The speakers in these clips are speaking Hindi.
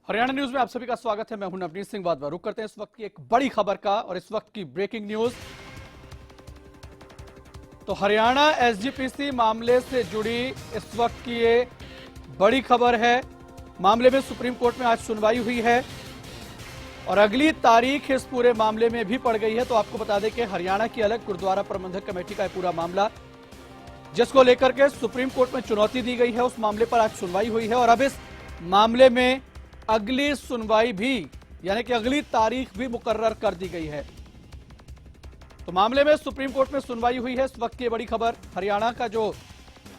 हरियाणा न्यूज में आप सभी का स्वागत है। मैं हूं नवनीत सिंह वाधवा। रुक करते हैं इस वक्त की एक बड़ी खबर का और इस वक्त की ब्रेकिंग न्यूज। तो हरियाणा एसजीपीसी मामले से जुड़ी इस वक्त की ये बड़ी खबर है। मामले में सुप्रीम कोर्ट में आज सुनवाई हुई है और अगली तारीख इस पूरे मामले में भी पड़ गई है। तो आपको बता दें कि हरियाणा की अलग गुरुद्वारा प्रबंधक कमेटी का पूरा मामला, जिसको लेकर के सुप्रीम कोर्ट में चुनौती दी गई है, उस मामले पर आज सुनवाई हुई है और अब इस मामले में अगली सुनवाई भी, यानी कि अगली तारीख भी मुकर्रर कर दी गई है। तो मामले में सुप्रीम कोर्ट में सुनवाई हुई है। इस वक्त की बड़ी खबर, हरियाणा का जो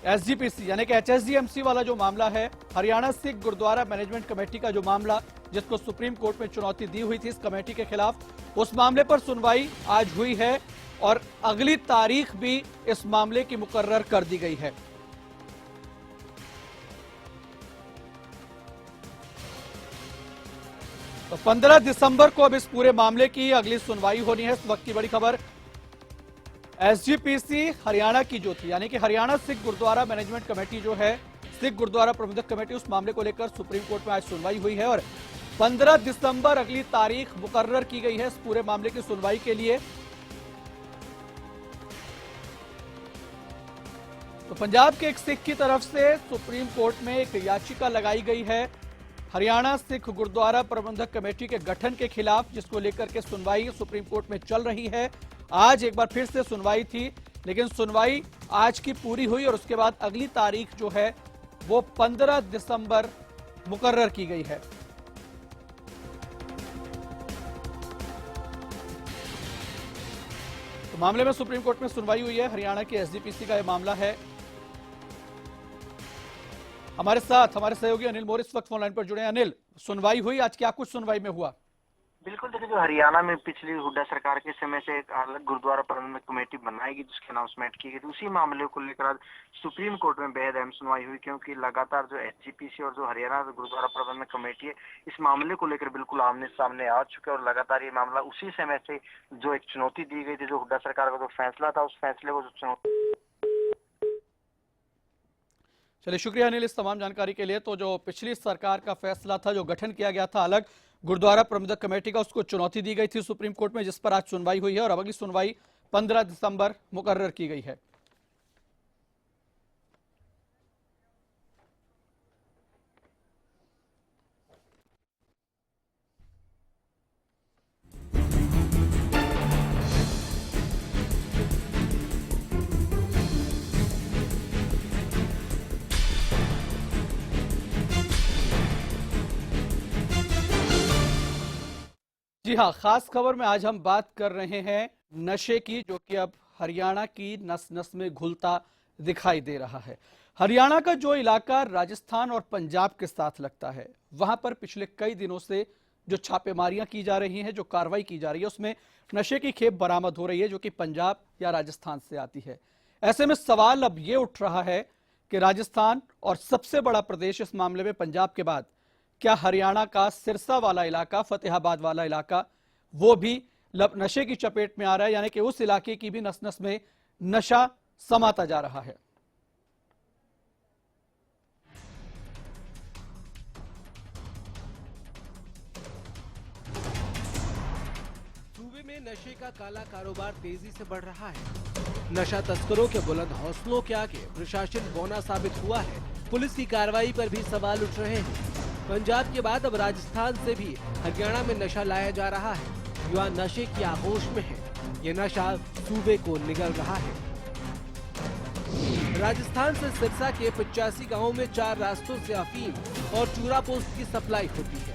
एसजीपीसी यानी कि एचएसजीएमसी वाला जो मामला है, हरियाणा सिख गुरुद्वारा मैनेजमेंट कमेटी का जो मामला, जिसको सुप्रीम कोर्ट में चुनौती दी हुई थी इस कमेटी के खिलाफ, उस मामले पर सुनवाई आज हुई है और अगली तारीख भी इस मामले की मुकर्रर कर दी गई है। तो 15 दिसंबर को अब इस पूरे मामले की अगली सुनवाई होनी है। इस वक्त की बड़ी खबर, एसजीपीसी हरियाणा की जो थी, यानी कि हरियाणा सिख गुरुद्वारा मैनेजमेंट कमेटी जो है, सिख गुरुद्वारा प्रबंधक कमेटी, उस मामले को लेकर सुप्रीम कोर्ट में आज सुनवाई हुई है और 15 दिसंबर अगली तारीख मुकर्रर की गई है इस पूरे मामले की सुनवाई के लिए। तो पंजाब के एक सिख की तरफ से सुप्रीम कोर्ट में एक याचिका लगाई गई है हरियाणा सिख गुरुद्वारा प्रबंधक कमेटी के गठन के खिलाफ, जिसको लेकर के सुनवाई सुप्रीम कोर्ट में चल रही है। आज एक बार फिर से सुनवाई थी, लेकिन सुनवाई आज की पूरी हुई और उसके बाद अगली तारीख जो है वो 15 दिसंबर मुकर्रर की गई है। तो मामले में सुप्रीम कोर्ट में सुनवाई हुई है। हरियाणा के एसजीपीसी का यह मामला है। हमारे साथ हमारे सहयोगी अनिल मोर इस वक्त फोन लाइन पर जुड़े हैं। अनिल, सुनवाई हुई, आज क्या कुछ सुनवाई में हुआ? बिल्कुल, देखिए, जो हरियाणा में पिछली हुड्डा सरकार के समय से एक अलग गुरुद्वारा प्रबंधक कमेटी बनाएगी जिसकी अनाउंसमेंट की गई थी, उसी मामले को लेकर आज सुप्रीम कोर्ट में बेहद अहम सुनवाई हुई, क्योंकि लगातार जो एसजीपीसी और जो हरियाणा गुरुद्वारा प्रबंधक कमेटी है, इस मामले को लेकर बिल्कुल आमने सामने आ चुके हैं और लगातार ये मामला उसी समय से जो एक चुनौती दी गई थी, जो हुड्डा सरकार का जो फैसला था, उस फैसले को जो चुनौती। चलिए, शुक्रिया अनिल इस तमाम जानकारी के लिए। तो जो पिछली सरकार का फैसला था, जो गठन किया गया था अलग गुरुद्वारा प्रबंधक कमेटी का, उसको चुनौती दी गई थी सुप्रीम कोर्ट में, जिस पर आज सुनवाई हुई है और अब अगली सुनवाई 15 दिसंबर मुकर्रर की गई है। जी हाँ, खास खबर में आज हम बात कर रहे हैं नशे की, जो कि अब हरियाणा की नस नस में घुलता दिखाई दे रहा है। हरियाणा का जो इलाका राजस्थान और पंजाब के साथ लगता है, वहां पर पिछले कई दिनों से जो छापेमारियां की जा रही हैं, जो कार्रवाई की जा रही है, उसमें नशे की खेप बरामद हो रही है, जो कि पंजाब या राजस्थान से आती है। ऐसे में सवाल अब ये उठ रहा है कि राजस्थान और सबसे बड़ा प्रदेश इस मामले में पंजाब के बाद, क्या हरियाणा का सिरसा वाला इलाका, फतेहाबाद वाला इलाका, वो भी नशे की चपेट में आ रहा है, यानी कि उस इलाके की भी नस नस में नशा समाता जा रहा है। सूबे में नशे का काला कारोबार तेजी से बढ़ रहा है। नशा तस्करों के बुलंद हौसलों के आगे प्रशासन बौना साबित हुआ है। पुलिस की कार्रवाई पर भी सवाल उठ रहे हैं। पंजाब के बाद अब राजस्थान से भी हरियाणा में नशा लाया जा रहा है। युवा नशे की आगोश में है। ये नशा सूबे को निगल रहा है। राजस्थान से सिरसा के 85 गांवों में 4 रास्तों से अफीम और चूरा पोस्ट की सप्लाई होती है।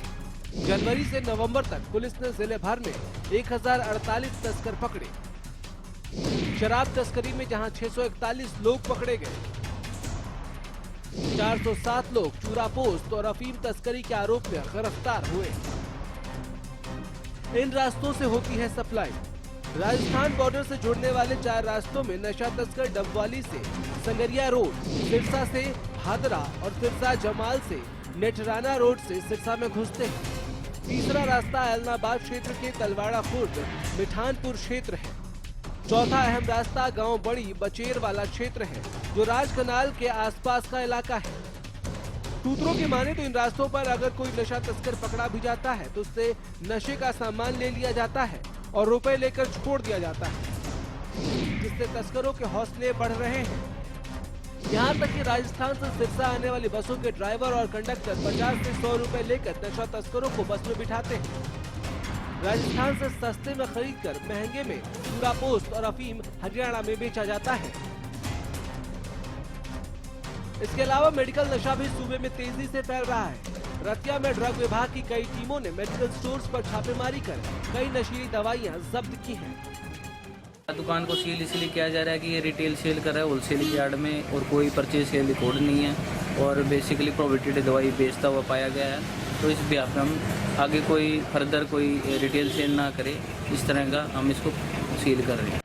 जनवरी से नवंबर तक पुलिस ने जिले भर में 1048 तस्कर पकड़े। शराब तस्करी में जहां 641 लोग पकड़े गए, 407 लोग चूरा पोस्ट और अफीम तस्करी के आरोप में गिरफ्तार हुए। इन रास्तों से होती है सप्लाई। राजस्थान बॉर्डर से जुड़ने वाले 4 रास्तों में नशा तस्कर डबवाली से संगरिया रोड, सिरसा से भादरा और सिरसा जमाल से नेठराना रोड से सिरसा में घुसते हैं। तीसरा रास्ता ऐलनाबाद क्षेत्र के तलवाड़ा खुर्द मिठानपुर क्षेत्र है। चौथा अहम रास्ता गांव बड़ी बचेर वाला क्षेत्र है, जो राजकनाल के आसपास का इलाका है। सूत्रों की माने तो इन रास्तों पर अगर कोई नशा तस्कर पकड़ा भी जाता है तो उससे नशे का सामान ले लिया जाता है और रुपए लेकर छोड़ दिया जाता है, जिससे तस्करों के हौसले बढ़ रहे हैं। यहाँ तक कि राजस्थान से सिरसा आने वाली बसों के ड्राइवर और कंडक्टर 50 से 100 रुपए लेकर नशा तस्करों को बस में बिठाते हैं। राजस्थान से सस्ते में खरीदकर महंगे में चूड़ा पोस्त और अफीम हरियाणा में बेचा जाता है। इसके अलावा मेडिकल नशा भी सूबे में तेजी से फैल रहा है। रतिया में ड्रग विभाग की कई टीमों ने मेडिकल स्टोर्स पर छापेमारी कर कई नशीली दवाइयां जब्त की हैं। दुकान को सील इसलिए किया जा रहा है कि ये रिटेल सेल कर रहा है होलसेल यार्ड में और कोई परचेज सेल रिकॉर्ड नहीं है और बेसिकली प्रोहिबिटेड दवाई बेचता हुआ पाया गया है। तो इस बिहाफ में हम आगे कोई फर्दर कोई रिटेल सेल ना करे, इस तरह का हम इसको सील कर रहे हैं।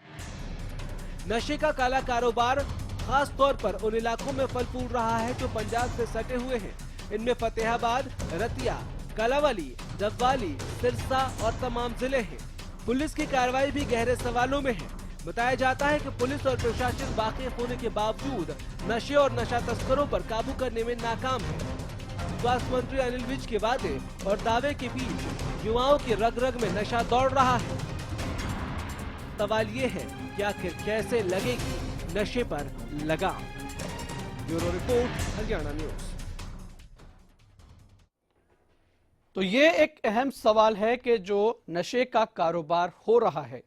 नशे का काला कारोबार खास तौर पर उन इलाकों में फल फूल रहा है जो पंजाब से सटे हुए हैं। इनमें फतेहाबाद, रतिया, कालावली, डबवाली, सिरसा और तमाम जिले हैं। पुलिस की कार्रवाई भी गहरे सवालों में है। बताया जाता है कि पुलिस और प्रशासन वाकिफ होने के बावजूद नशे और नशा तस्करों पर काबू करने में नाकाम है। स्वास्थ्य मंत्री अनिल विज के वादे और दावे के बीच युवाओं की रग रग में नशा दौड़ रहा है। सवाल ये है कि आखिर कैसे लगेगी नशे पर लगाम। Bureau report, Haryana news. तो ये एक अहम सवाल है कि जो नशे का कारोबार हो रहा है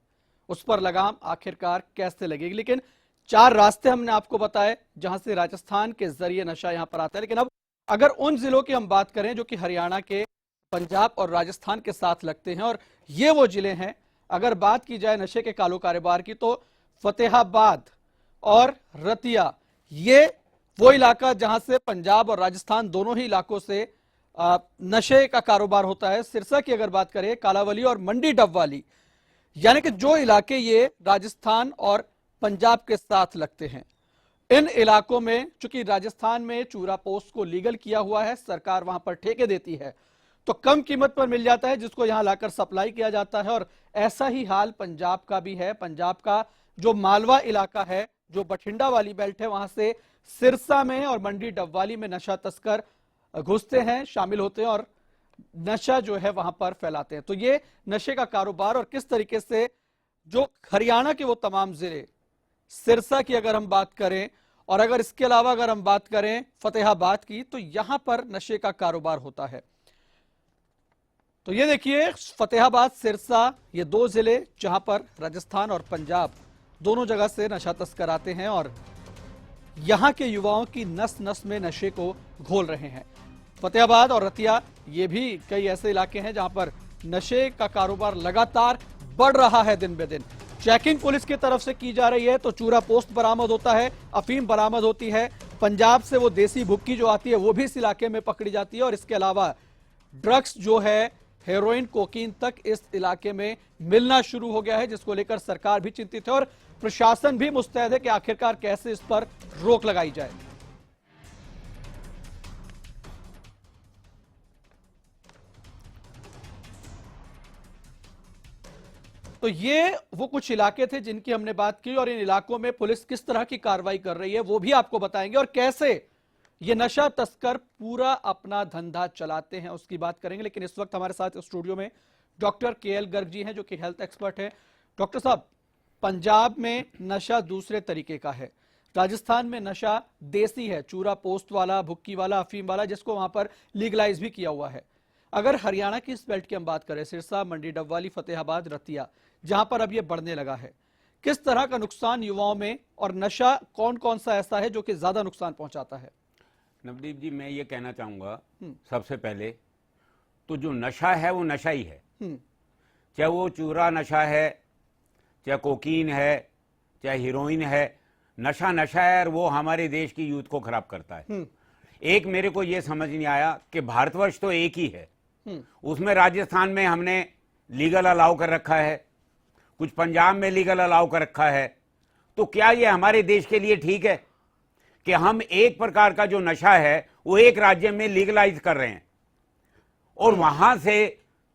उस पर लगाम आखिरकार कैसे लगेगी। लेकिन 4 रास्ते हमने आपको बताए जहां से राजस्थान के जरिए नशा यहां पर आता है। लेकिन अब अगर उन जिलों की हम बात करें जो कि हरियाणा के, पंजाब और राजस्थान के साथ लगते हैं, और ये वो जिले हैं, अगर बात की जाए नशे के कालो कारोबार की तो फतेहाबाद और रतिया ये वो इलाका जहां से पंजाब और राजस्थान दोनों ही इलाकों से नशे का कारोबार होता है। सिरसा की अगर बात करें, कालावली और मंडी डबवाली, यानी कि जो इलाके ये राजस्थान और पंजाब के साथ लगते हैं, इन इलाकों में चूंकि राजस्थान में चूरा पोस्ट को लीगल किया हुआ है, सरकार वहां पर ठेके देती है तो कम कीमत पर मिल जाता है जिसको यहां लाकर सप्लाई किया जाता है। और ऐसा ही हाल पंजाब का भी है। पंजाब का जो मालवा इलाका है, जो बठिंडा वाली बेल्ट है, वहां से सिरसा में और मंडी डबवाली में नशा तस्कर घुसते हैं, शामिल होते हैं और नशा जो है वहां पर फैलाते हैं। तो ये नशे का कारोबार और किस तरीके से जो हरियाणा के वो तमाम जिले, सिरसा की अगर हम बात करें और अगर इसके अलावा अगर हम बात करें फतेहाबाद की, तो यहां पर नशे का कारोबार होता है। तो ये देखिए फतेहाबाद, सिरसा, ये 2 जिले जहां पर राजस्थान और पंजाब दोनों जगह से नशा तस्कर आते हैं और यहां के युवाओं की नस नस में नशे को घोल रहे हैं। फतेहाबाद और रतिया ये भी कई ऐसे इलाके हैं जहां पर नशे का कारोबार लगातार बढ़ रहा है दिन ब दिन। चेकिंग पुलिस की तरफ से की जा रही है तो चूरा पोस्ट बरामद होता है, अफीम बरामद होती है, पंजाब से वो देसी भुक्की जो आती है वो भी इस इलाके में पकड़ी जाती है और इसके अलावा ड्रग्स जो है, हेरोइन, कोकीन तक इस इलाके में मिलना शुरू हो गया है, जिसको लेकर सरकार भी चिंतित है और प्रशासन भी मुस्तैद है कि आखिरकार कैसे इस पर रोक लगाई जाए। तो ये वो कुछ इलाके थे जिनकी हमने बात की और इन इलाकों में पुलिस किस तरह की कार्रवाई कर रही है वो भी आपको बताएंगे और कैसे ये नशा तस्कर पूरा अपना धंधा चलाते हैं उसकी बात करेंगे। लेकिन इस वक्त हमारे साथ स्टूडियो में डॉक्टर केएल गर्ग जी हैं जो कि हेल्थ एक्सपर्ट हैं। डॉक्टर साहब, पंजाब में नशा दूसरे तरीके का है, राजस्थान में नशा देसी है, चूरा पोस्ट वाला, भुक्की वाला, अफीम वाला, जिसको वहां पर लीगलाइज भी किया हुआ है। अगर हरियाणा की इस बेल्ट की हम बात करें, सिरसा, मंडी डबवाली, फतेहाबाद, रतिया, जहां पर अब ये बढ़ने लगा है, किस तरह का नुकसान युवाओं में और नशा कौन कौन सा ऐसा है जो कि ज्यादा नुकसान पहुंचाता है? नवदीप जी, मैं ये कहना चाहूंगा सबसे पहले तो जो नशा है वो नशा ही है, चाहे वो चूरा नशा है, चाहे कोकीन है, चाहे हीरोइन है, नशा नशा है और वो हमारे देश की यूथ को खराब करता है। एक मेरे को ये समझ नहीं आया कि भारतवर्ष तो एक ही है, उसमें राजस्थान में हमने लीगल अलाउ कर रखा है, कुछ पंजाब में लीगल अलाउ कर रखा है, तो क्या ये हमारे देश के लिए ठीक है कि हम एक प्रकार का जो नशा है वो एक राज्य में लीगलाइज कर रहे हैं और वहां से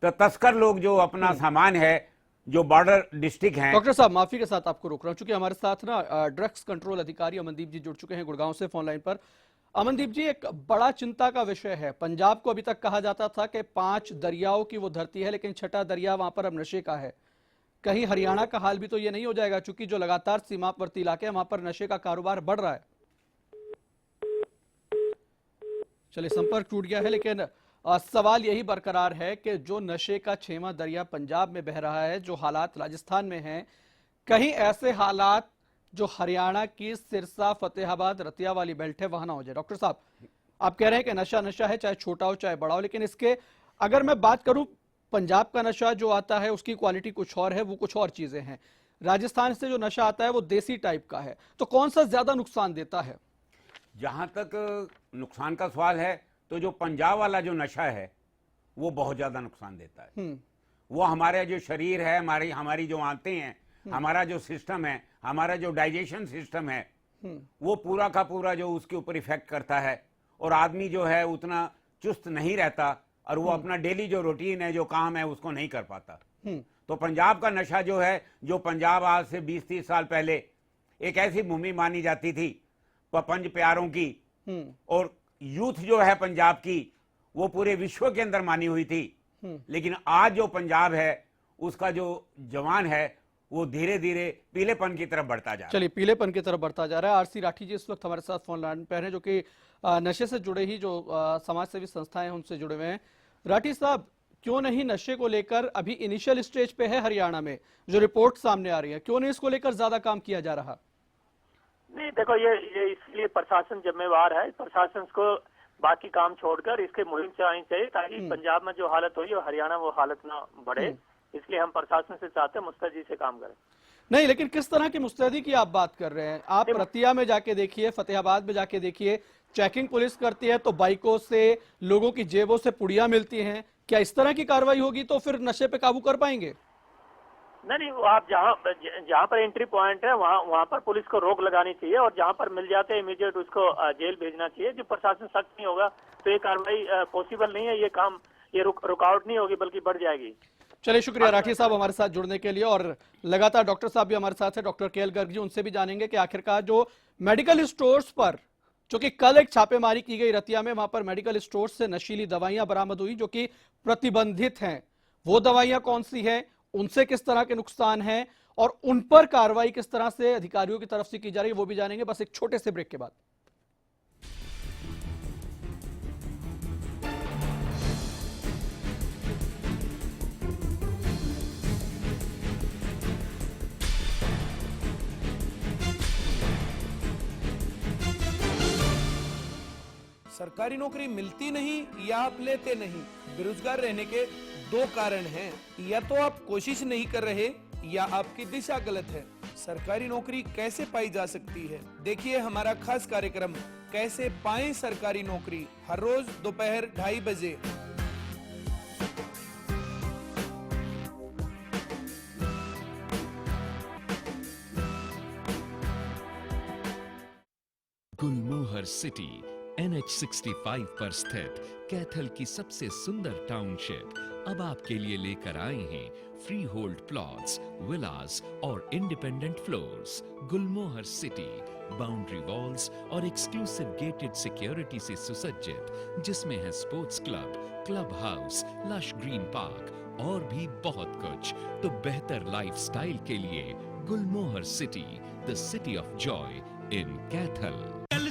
तो तस्कर लोग जो अपना सामान है जो बॉर्डर डिस्ट्रिक्ट हैं। डॉक्टर साहब माफी के साथ आपको रोक रहा हूं, चूंकि हमारे साथ ना ड्रग्स कंट्रोल अधिकारी अमनदीप जी जुड़ चुके हैं गुड़गांव से फोन लाइन पर। अमनदीप जी, एक बड़ा चिंता का विषय है, पंजाब को अभी तक कहा जाता था कि 5 दरियाओं की वो धरती है, लेकिन छठा दरिया वहां पर अब नशे का है। कहीं हरियाणा का हाल भी तो ये नहीं हो जाएगा, चूंकि जो लगातार सीमावर्ती इलाके हैं वहां पर नशे का कारोबार बढ़ रहा है। चलिए, संपर्क टूट गया है, लेकिन सवाल यही बरकरार है कि जो नशे का 6वां दरिया पंजाब में बह रहा है, जो हालात राजस्थान में हैं, कहीं ऐसे हालात जो हरियाणा की सिरसा, फतेहाबाद, रतिया वाली बेल्ट है वहां ना हो जाए। डॉक्टर साहब, आप कह रहे हैं कि नशा नशा है, चाहे छोटा हो चाहे बड़ा हो, लेकिन इसके अगर मैं बात करूं, पंजाब का नशा जो आता है उसकी क्वालिटी कुछ और है, वो कुछ और चीजें हैं। राजस्थान से जो नशा आता है वो देसी टाइप का है, तो कौन सा ज्यादा नुकसान देता है? जहां तक नुकसान का सवाल है, तो जो पंजाब वाला जो नशा है वो बहुत ज्यादा नुकसान देता है। वो हमारे जो शरीर है, हमारी जो आंतें हैं, हमारा जो सिस्टम है, हमारा जो डाइजेशन सिस्टम है, वो पूरा का पूरा जो उसके ऊपर इफेक्ट करता है, और आदमी जो है उतना चुस्त नहीं रहता, और वो अपना डेली जो रूटीन है, जो काम है, उसको नहीं कर पाता। तो पंजाब का नशा जो है, जो पंजाब आज से 20-30 साल पहले एक ऐसी भूमि मानी जाती थी पंज प्यारों की, और यूथ जो है पंजाब की वो पूरे विश्व के अंदर मानी हुई थी, लेकिन आज जो पंजाब है उसका जो जवान है वो धीरे धीरे पीलेपन की तरफ बढ़ता जा रहा है। चलिए, पीलेपन की तरफ बढ़ता जा रहा है। आरसी राठी जी इस वक्त हमारे साथ फोन लाइन पर हैं, जो कि नशे से जुड़े ही जो समाज सेवी संस्थाएं हैं उनसे जुड़े हुए हैं। राठी साहब, क्यों नहीं नशे को लेकर अभी इनिशियल स्टेज पे है हरियाणा में जो रिपोर्ट सामने आ रही है, क्यों नहीं इसको लेकर ज्यादा काम किया जा रहा? नहीं, देखो ये इसलिए प्रशासन जिम्मेवार है। प्रशासन को बाकी काम छोड़कर इसके मुहिम चलानी चाहिए, ताकि पंजाब में जो हालत हुई है हरियाणा वो हालत ना बढ़े। इसलिए हम प्रशासन से चाहते हैं मुस्तैदी से काम करें। नहीं, लेकिन किस तरह की मुस्तैदी की आप बात कर रहे हैं? आप रतिया में जाके देखिए, फतेहाबाद में जाके देखिए, चेकिंग पुलिस करती है तो बाइकों से, लोगों की जेबों से पुड़िया मिलती हैं। क्या इस तरह की कार्रवाई होगी तो फिर नशे पे काबू कर पाएंगे? नहीं, आप जहाँ पर एंट्री पॉइंट है वहाँ पर पुलिस को रोक लगानी चाहिए, और जहाँ पर मिल जाते हैं इमीडिएट उसको जेल भेजना चाहिए। जो प्रशासन सख्त नहीं होगा तो ये कार्रवाई पॉसिबल नहीं है, ये काम ये रुकावट नहीं होगी बल्कि बढ़ जाएगी। चलिए, शुक्रिया राठी साहब हमारे साथ जुड़ने के लिए। और लगातार डॉक्टर साहब भी हमारे साथ है, डॉक्टर केएल गर्ग जी, उनसे भी जानेंगे कि आखिरकार जो मेडिकल स्टोर्स पर, क्योंकि कल एक छापेमारी की गई रतिया में, वहां पर मेडिकल स्टोर्स से नशीली दवाइयां बरामद हुई जो कि प्रतिबंधित हैं। वो दवाइयां कौन सी हैं, उनसे किस तरह के नुकसान हैं, और उन पर कार्रवाई किस तरह से अधिकारियों की तरफ से की जा रही है, वो भी जानेंगे, बस एक छोटे से ब्रेक के बाद। सरकारी नौकरी मिलती नहीं या आप लेते नहीं, बेरोजगार रहने के 2 कारण हैं। या तो आप कोशिश नहीं कर रहे या आपकी दिशा गलत है। सरकारी नौकरी कैसे पाई जा सकती है, देखिए हमारा खास कार्यक्रम कैसे पाएं सरकारी नौकरी, हर रोज दोपहर 2:30 बजे। गुलमोहर सिटी NH65 पर स्थित कैथल की सबसे सुंदर टाउनशिप अब आपके लिए लेकर आए हैं फ्री होल्ड प्लॉट्स, विलास और independent floors. Gulmohar city boundary walls और एक्सक्लूसिव गेटेड सिक्योरिटी से सुसज्जित, जिसमें है sports club, clubhouse, lush green park और भी बहुत कुछ। तो बेहतर लाइफस्टाइल के लिए Gulmohar city, the city of joy in Kaithal.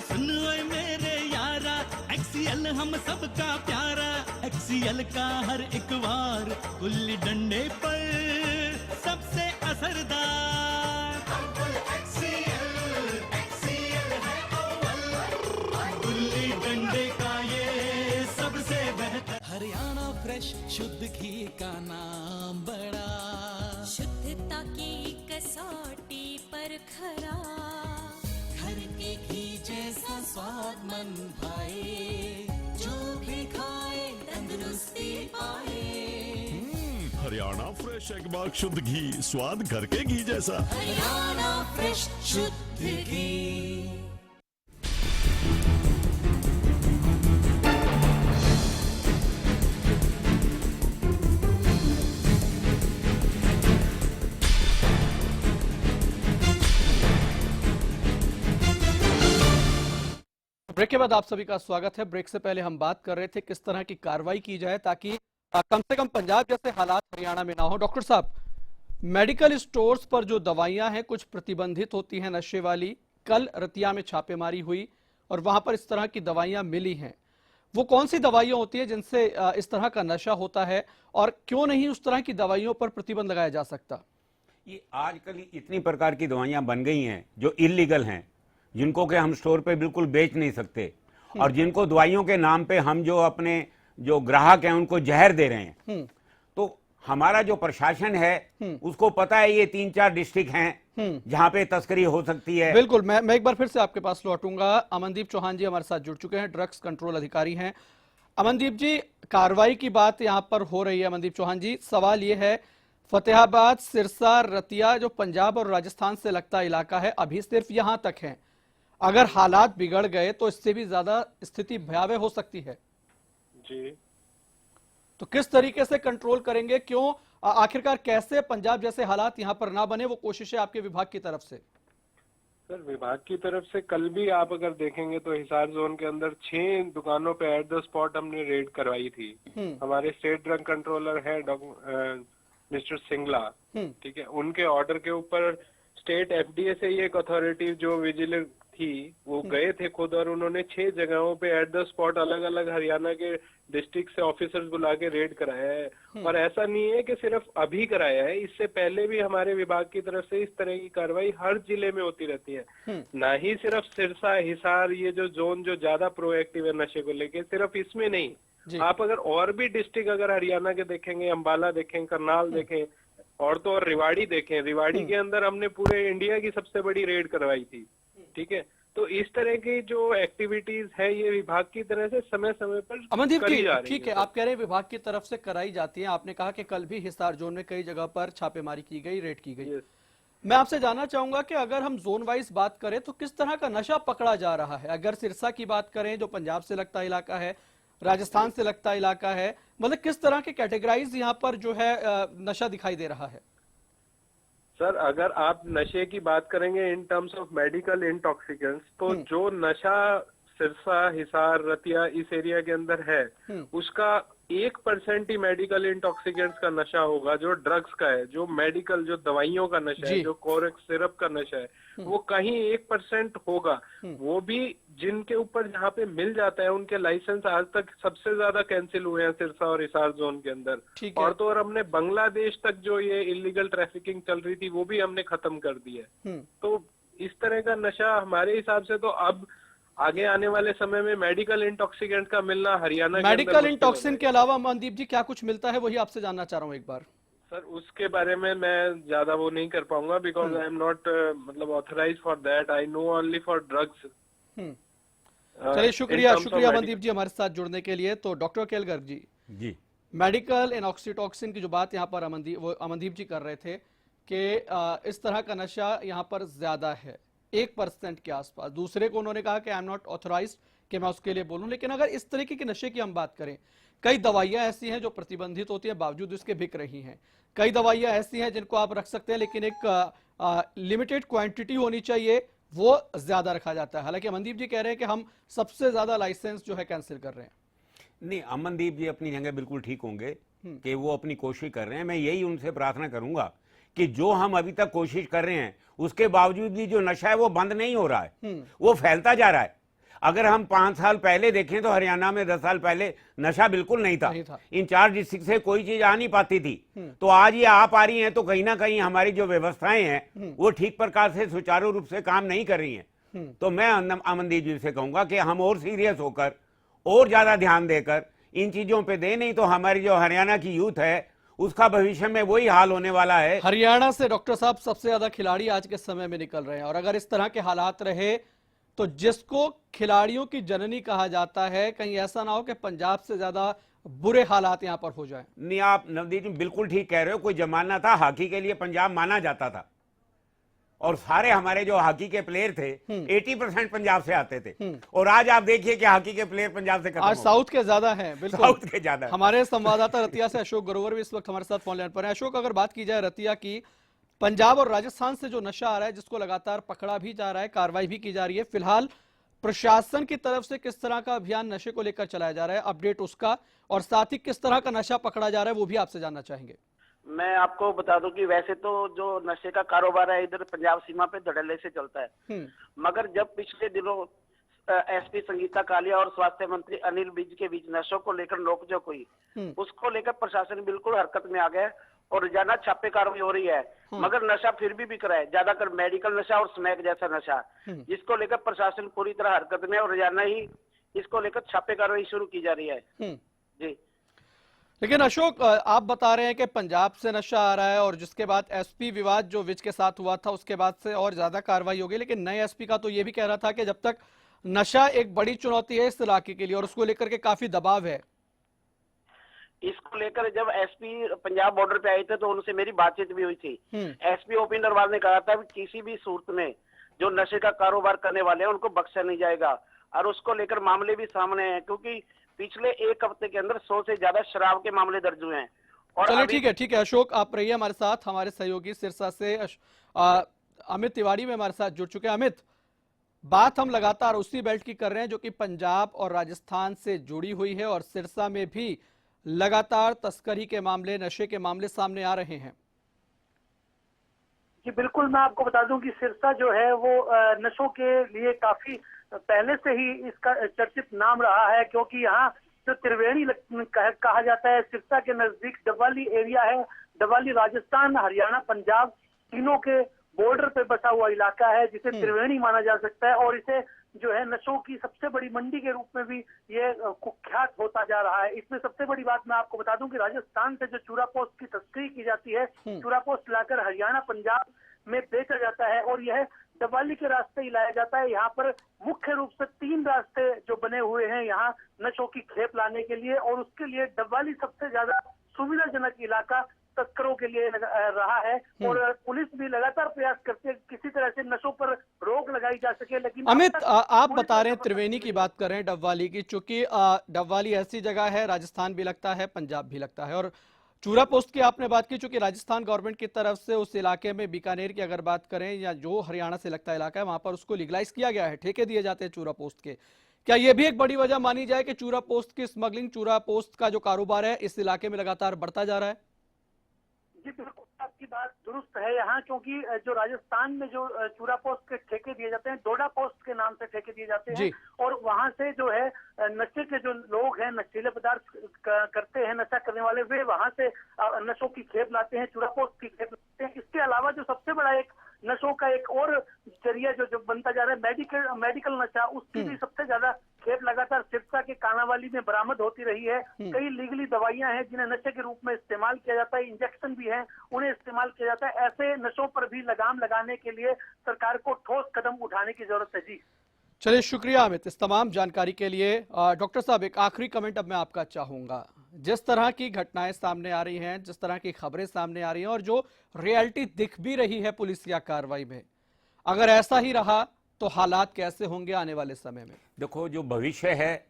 सुन ओए मेरे यारा, एक्सीएल हम सबका प्यारा, एक्सीएल का हर एक वार गुल्ली डंडे पर सबसे असरदार। एक्सीएल है अव्वल, गुल्ली डंडे का ये सबसे बेहतर। हरियाणा फ्रेश शुद्ध घी का नाम बड़ा, शुद्धता की कसौटी पर खरा, घर के घी जैसा स्वाद मन भाए, जो भी खाए तंदुरुस्ती पाए। हरियाणा फ्रेश एगबाग शुद्ध घी, स्वाद घर के घी जैसा। हरियाणा फ्रेश शुद्ध घी। ब्रेक के बाद आप सभी का स्वागत है। ब्रेक से पहले हम बात कर रहे थे किस तरह की कार्रवाई की जाए ताकि कम से कम पंजाब जैसे हालात हरियाणा में ना हो। डॉक्टर साहब, मेडिकल स्टोर्स पर जो दवाइयां हैं कुछ प्रतिबंधित होती हैं नशे वाली। कल रतिया में छापेमारी हुई और वहां पर इस तरह की दवाइयां मिली हैं। वो कौन सी दवाइयां होती है जिनसे इस तरह का नशा होता है और क्यों नहीं उस तरह की दवाइयों पर प्रतिबंध लगाया जा सकता? ये आजकल इतनी प्रकार की दवाइयां बन गई हैं जो इलीगल हैं, जिनको के हम स्टोर पे बिल्कुल बेच नहीं सकते, और जिनको दवाइयों के नाम पे हम जो अपने जो ग्राहक हैं उनको जहर दे रहे हैं। तो हमारा जो प्रशासन है उसको पता है ये 3-4 डिस्ट्रिक्ट हैं जहां पे तस्करी हो सकती है। बिल्कुल, मैं एक बार फिर से आपके पास लौटूंगा। अमनदीप चौहान जी हमारे साथ जुड़ चुके हैं, ड्रग्स कंट्रोल अधिकारी हैं। अमनदीप जी, कार्रवाई की बात यहां पर हो रही है। अमनदीप चौहान जी, सवाल यह है, फतेहाबाद, सिरसा, रतिया जो पंजाब और राजस्थान से लगता इलाका है, अभी सिर्फ यहां तक है। अगर हालात बिगड़ गए तो इससे भी ज्यादा स्थिति भयावह हो सकती है जी। तो किस तरीके से कंट्रोल करेंगे? क्यों, आखिरकार कैसे पंजाब जैसे हालात यहां पर ना बने, वो कोशिशें आपके विभाग की तरफ से? सर, विभाग की तरफ से कल भी आप अगर देखेंगे तो हिसार जोन के अंदर 6 दुकानों पे एट द स्पॉट हमने रेड करवाई थी। हमारे स्टेट ड्रग कंट्रोलर है मिस्टर सिंगला, ठीक है, उनके ऑर्डर के ऊपर स्टेट एफडीए से ये एक अथॉरिटी जो विजिलेंस थी वो गए थे खुद, और उन्होंने 6 जगहों पे एट द स्पॉट अलग अलग हरियाणा के डिस्ट्रिक्ट से ऑफिसर्स बुला के रेड कराया है। और ऐसा नहीं है कि सिर्फ अभी कराया है, इससे पहले भी हमारे विभाग की तरफ से इस तरह की कार्रवाई हर जिले में होती रहती है। ना ही सिर्फ सिरसा, हिसार, ये जो जोन जो ज्यादा प्रोएक्टिव है नशे को लेके, सिर्फ इसमें नहीं, आप अगर और भी डिस्ट्रिक्ट अगर हरियाणा के देखेंगे, अंबाला देखें, करनाल देखें, और तो और रिवाड़ी देखें, रिवाड़ी के अंदर हमने पूरे इंडिया की सबसे बड़ी रेड करवाई थी। ठीक है, तो इस तरह की जो एक्टिविटीज है ये विभाग की तरह से समय समय पर अमनदीप करी जी, जा रही ठीक है, आप कह रहे हैं विभाग की तरफ से कराई जाती है। आपने कहा कि कल भी हिसार जोन में कई जगह पर छापेमारी की गई, रेड की गई। मैं आपसे जानना चाहूंगा कि अगर हम जोन वाइज बात करें तो किस तरह का नशा पकड़ा जा रहा है? अगर सिरसा की बात करें जो पंजाब से लगता इलाका है, राजस्थान से लगता इलाका है, मतलब किस तरह के कैटेगराइज यहाँ पर जो है नशा दिखाई दे रहा है? सर, अगर आप नशे की बात करेंगे in terms of medical intoxicants, तो जो नशा सिरसा, हिसार, रतिया इस एरिया के अंदर है, उसका 1% ही मेडिकल इंटॉक्सिकेंट्स का नशा होगा जो ड्रग्स का है, जो मेडिकल जो दवाइयों का नशा है, जो कोरेक्स सिरप का नशा है, वो कहीं 1% होगा। वो भी जिनके ऊपर जहाँ पे मिल जाता है उनके लाइसेंस आज तक सबसे ज्यादा कैंसिल हुए हैं सिरसा और हिसार जोन के अंदर। और तो और हमने बांग्लादेश तक जो ये इलीगल ट्रैफिकिंग चल रही थी वो भी हमने खत्म कर दी है। तो इस तरह का नशा हमारे हिसाब से तो अब आगे आने वाले समय में मेडिकल इंटॉक्सिकेंट का मिलना हरियाणा मेडिकल इंटॉक्सिन के अलावा मनदीप जी क्या कुछ मिलता है, वही आपसे जानना चाह रहा हूँ एक बार। सर, उसके बारे में मैं ज्यादा वो नहीं कर पाऊंगा बिकॉज आई एम नॉट मतलब authorise for that, I know only for drugs. चलिए, शुक्रिया मनदीप जी हमारे साथ जुड़ने के लिए। तो doctor KL Garg ji, medical इनऑक्सीटॉक्सिन की जो बात यहाँ पर अमनदीप जी कर रहे थे कि इस तरह का नशा यहाँ पर ज्यादा है, 1% के आसपास। दूसरे को उन्होंने कहा कि आई एम नॉट ऑथराइज्ड कि मैं उसके लिए बोलूं। लेकिन अगर इस तरीके के नशे की हम बात करें, कई दवाइयां ऐसी हैं जो प्रतिबंधित होती हैं बावजूद इसके बिक रही हैं। कई दवाइयां ऐसी हैं जिनको आप रख सकते हैं लेकिन एक लिमिटेड क्वांटिटी होनी चाहिए, वो ज्यादा रखा जाता है। हालांकि अमनदीप जी कह रहे हैं कि हम सबसे ज्यादा लाइसेंस जो है कैंसिल कर रहे हैं। नहीं, अमनदीप जी अपनी जगह बिल्कुल ठीक होंगे कि वो अपनी कोशिश कर रहे हैं। मैं यही उनसे प्रार्थना करूंगा कि जो हम अभी तक कोशिश कर रहे हैं उसके बावजूद भी जो नशा है वो बंद नहीं हो रहा है, वो फैलता जा रहा है। अगर हम 5 साल पहले देखें तो हरियाणा में 10 साल पहले नशा बिल्कुल नहीं था। इन 4 डिस्ट्रिक्ट से कोई चीज आ नहीं पाती थी। तो आज ये आ पा रही है, तो कहीं ना कहीं हमारी जो व्यवस्थाएं हैं वो ठीक प्रकार से सुचारू रूप से काम नहीं कर रही हैं। तो मैं अमनदीप जी से कहूंगा कि हम और सीरियस होकर और ज्यादा ध्यान देकर इन चीजों पे दें, नहीं तो हमारी जो हरियाणा की यूथ है उसका भविष्य में वही हाल होने वाला है। हरियाणा से डॉक्टर साहब सबसे ज्यादा खिलाड़ी आज के समय में निकल रहे हैं, और अगर इस तरह के हालात रहे तो जिसको खिलाड़ियों की जननी कहा जाता है, कहीं ऐसा ना हो कि पंजाब से ज्यादा बुरे हालात यहां पर हो जाएं। नहीं, आप नवदीप जी बिल्कुल ठीक कह रहे हो। कोई जमाना था हॉकी के लिए पंजाब माना जाता था, और सारे हमारे जो हॉकी के प्लेयर थे 80% पंजाब से आते थे। और आज आप देखिए कि हॉकी के प्लेयर पंजाब से आज साउथ के ज्यादा हैं। बिल्कुल, साउथ के ज्यादा। हमारे संवाददाता रतिया से अशोक ग्रोवर भी इस वक्त हमारे साथ फोन लाइन पर है। अशोक, अगर बात की जाए रतिया की, पंजाब और राजस्थान से जो नशा आ रहा है जिसको लगातार पकड़ा भी जा रहा है, कार्रवाई भी की जा रही है, फिलहाल प्रशासन की तरफ से किस तरह का अभियान नशे को लेकर चलाया जा रहा है, अपडेट उसका, और साथ ही किस तरह का नशा पकड़ा जा रहा है वो भी आपसे जानना चाहेंगे। मैं आपको बता दूं कि वैसे तो जो नशे का कारोबार है इधर पंजाब सीमा पे धड़ल्ले से चलता है, मगर जब पिछले दिनों एसपी संगीता कालिया और स्वास्थ्य मंत्री अनिल विज के बीच नशों को लेकर नोकझोंक हुई, उसको लेकर प्रशासन बिल्कुल हरकत में आ गया और रोजाना छापे कार्रवाई हो रही है, मगर नशा फिर भी बिक रहा है, ज्यादातर मेडिकल नशा और स्मैक जैसा नशा, जिसको लेकर प्रशासन पूरी तरह हरकत में और रोजाना ही इसको लेकर छापे कार्रवाई शुरू की जा रही है। जी, लेकिन अशोक, आप बता रहे हैं कि पंजाब से नशा आ रहा है और जिसके बाद एसपी विवाद जो विज के साथ हुआ था उसके बाद से और ज्यादा कार्रवाई होगी, लेकिन नए एसपी का तो ये भी कह रहा था कि जब तक नशा एक बड़ी चुनौती है इस इलाके के लिए और उसको लेकर के काफी दबाव है। इसको लेकर जब एसपी पंजाब बॉर्डर पे आए थे तो उनसे मेरी बातचीत भी हुई थी। एसपी ओपी नरवाल ने कहा था कि किसी भी सूरत में जो नशे का कारोबार करने वाले हैं उनको बख्शा नहीं जाएगा, और उसको लेकर मामले भी सामने हैं, क्योंकि पिछले एक हफ्ते के अंदर 100 से ज्यादा शराब के मामले दर्ज हुए हैं। और चलिए ठीक है अशोक, आप रहिए हमारे साथ। हमारे सहयोगी सिरसा से अमित तिवारी में हमारे साथ जुड़ चुके हैं। अमित, बात हम लगातार उसी बेल्ट की कर रहे हैं जो कि पंजाब और राजस्थान से जुड़ी हुई है और सिरसा में भी लगातार तस्करी के मामले, नशे के मामले सामने आ रहे हैं। जी बिल्कुल, मैं आपको बता दूं कि सिरसा जो है वो नशों के लिए काफी पहले से ही इसका चर्चित नाम रहा है, क्योंकि यहाँ जो त्रिवेणी कहा जाता है, सिरसा के नजदीक डबवाली एरिया है। डबवाली राजस्थान, हरियाणा, पंजाब तीनों के बॉर्डर पे बसा हुआ इलाका है जिसे त्रिवेणी माना जा सकता है, और इसे जो है नशों की सबसे बड़ी मंडी के रूप में भी ये कुख्यात होता जा रहा है। इसमें सबसे बड़ी बात मैं आपको बता दूं कि राजस्थान से जो चूरा पोस्ट की तस्करी की जाती है, चूरा पोस्ट लाकर हरियाणा, पंजाब में बेचा जाता है और यह डबवाली के रास्ते ही लाया जाता है। यहाँ पर मुख्य रूप से 3 रास्ते जो बने हुए हैं यहाँ नशों की खेप लाने के लिए, और उसके लिए डबवाली सबसे ज्यादा सुविधाजनक इलाका तस्करों के लिए रहा है, और पुलिस भी लगातार प्रयास करती है किसी तरह से नशों पर रोक लगाई जा सके। लेकिन अमित, आप बता रहे हैं त्रिवेणी की बात कर रहे हैं, डबवाली की, चूंकि डबवाली ऐसी जगह है, राजस्थान भी लगता है, पंजाब भी लगता है, और चूरा पोस्ट की आपने बात की, चूंकि राजस्थान गवर्नमेंट की तरफ से उस इलाके में बीकानेर की अगर बात करें या जो हरियाणा से लगता इलाका है वहां पर उसको लीगलाइज किया गया है, ठेके दिए जाते हैं चूरा पोस्ट के। क्या ये भी एक बड़ी वजह मानी जाए कि चूरा पोस्ट की स्मगलिंग, चूरा पोस्ट का जो कारोबार है इस इलाके में लगातार बढ़ता जा रहा है? जी बिल्कुल, आपकी बात दुरुस्त है यहाँ, क्योंकि जो राजस्थान में जो चूरा पोस्ट के ठेके दिए जाते हैं, डोडा पोस्ट के नाम से ठेके दिए जाते हैं, और वहाँ से जो है नशे के जो लोग हैं, नशीले पदार्थ करते हैं, नशा करने वाले, वे वहाँ से नशों की खेप लाते हैं, चूरा पोस्ट की खेप लाते हैं। इसके अलावा जो सबसे बड़ा एक नशों का एक और जरिया जो बनता जा रहा है मेडिकल नशा, उसकी भी सबसे ज्यादा खेप लगातार सिरसा के कानावाली में बरामद होती रही है। कई लीगली दवाइयां हैं जिन्हें नशे के रूप में इस्तेमाल किया जाता है, इंजेक्शन भी हैं उन्हें इस्तेमाल किया जाता है। ऐसे नशों पर भी लगाम लगाने के लिए सरकार को ठोस कदम उठाने की जरूरत है। जी चलिए, शुक्रिया अमित इस तमाम जानकारी के लिए। डॉक्टर साहब, एक आखिरी कमेंट अब मैं आपका चाहूंगा। जिस तरह की घटनाएं सामने आ रही हैं, जिस तरह की खबरें सामने आ रही हैं और जो रियलिटी दिख भी रही है पुलिस या कार्रवाई में, अगर ऐसा ही रहा तो हालात कैसे होंगे आने वाले समय में? देखो, जो भविष्य है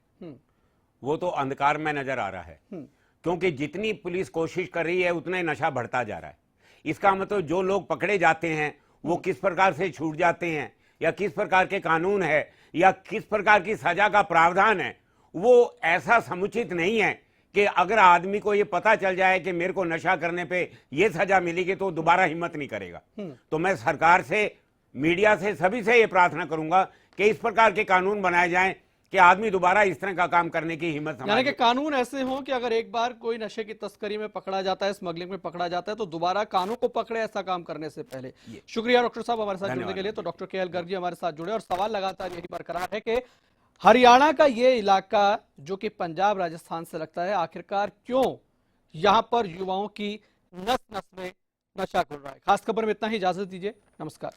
वो तो अंधकार में नजर आ रहा है, क्योंकि जितनी पुलिस कोशिश कर रही है उतना ही नशा बढ़ता जा रहा है। इसका मतलब जो लोग पकड़े जाते हैं वो किस प्रकार से छूट जाते हैं, या किस प्रकार के कानून है, या किस प्रकार की सजा का प्रावधान है, वो ऐसा समुचित नहीं है कि अगर आदमी को ये पता चल जाए कि मेरे को नशा करने पे ये सजा मिलेगी तो दोबारा हिम्मत नहीं करेगा। तो मैं सरकार से, मीडिया से, सभी से ये प्रार्थना करूंगा कि इस प्रकार के कानून बनाए जाएं कि आदमी दोबारा इस तरह का काम करने की हिम्मत यानी कि कानून ऐसे हों कि अगर एक बार कोई नशे की तस्करी में पकड़ा जाता है, स्मगलिंग में पकड़ा जाता है, तो दोबारा कानून को पकड़े ऐसा काम करने से पहले। शुक्रिया डॉक्टर साहब हमारे साथ जुड़ने के लिए। तो डॉक्टर के एल गर्ग जी हमारे साथ जुड़े और सवाल लगातार यही बरकरार है कि हरियाणा का ये इलाका जो कि पंजाब राजस्थान से लगता है, आखिरकार क्यों यहां पर युवाओं की नस नस में नशा घुल रहा है। खास खबर में इतना ही, इजाजत दीजिए, नमस्कार।